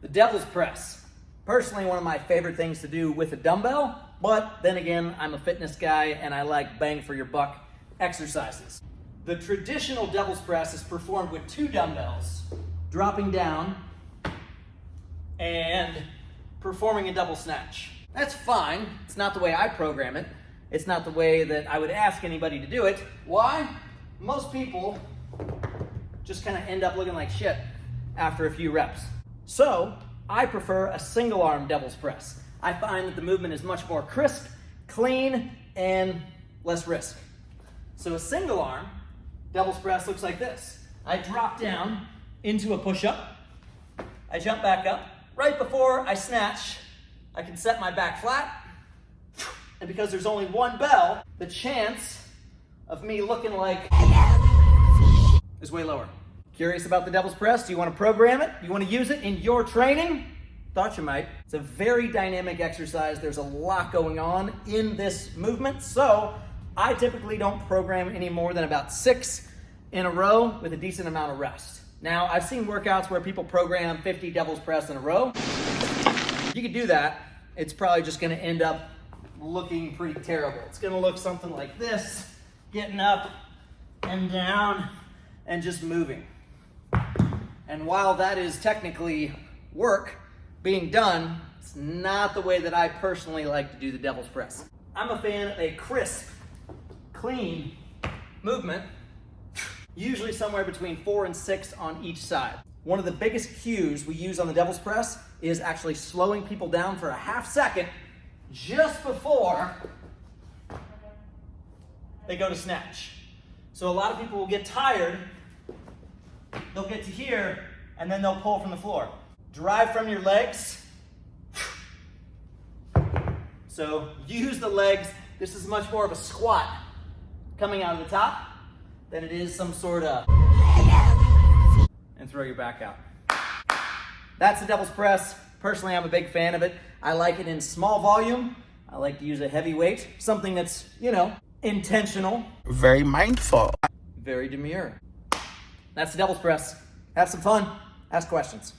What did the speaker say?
The devil's press. Personally, one of my favorite things to do with a dumbbell, but then again, I'm a fitness guy and I like bang for your buck exercises. The traditional devil's press is performed with 2 dumbbells, dropping down and performing a double snatch. That's fine. It's not the way I program it. It's not the way that I would ask anybody to do it. Why? Most people just kind of end up looking like shit after a few reps. So I prefer a single arm devil's press. I find that the movement is much more crisp, clean, and less risk. So a single arm devil's press looks like this. I drop down into a push-up. I jump back up. Right before I snatch, I can set my back flat. And because there's only one bell, the chance of me looking like is way lower. Curious about the devil's press? Do you want to program it? Do you want to use it in your training? Thought you might. It's a very dynamic exercise. There's a lot going on in this movement. So I typically don't program any more than about 6 in a row with a decent amount of rest. Now, I've seen workouts where people program 50 devil's press in a row. You could do that. It's probably just going to end up looking pretty terrible. It's going to look something like this, getting up and down and just moving. And while that is technically work being done, it's not the way that I personally like to do the devil's press. I'm a fan of a crisp, clean movement, usually somewhere between 4 and 6 on each side. One of the biggest cues we use on the devil's press is actually slowing people down for a half second just before they go to snatch. So a lot of people will get tired, they'll get to here, and then they'll pull from the floor. Drive from your legs. So use the legs. This is much more of a squat coming out of the top than it is some sort of, and throw your back out. That's the devil's press. Personally, I'm a big fan of it. I like it in small volume. I like to use a heavy weight, something that's, intentional. Very mindful. Very demure. That's the devil's press. Have some fun. Ask questions.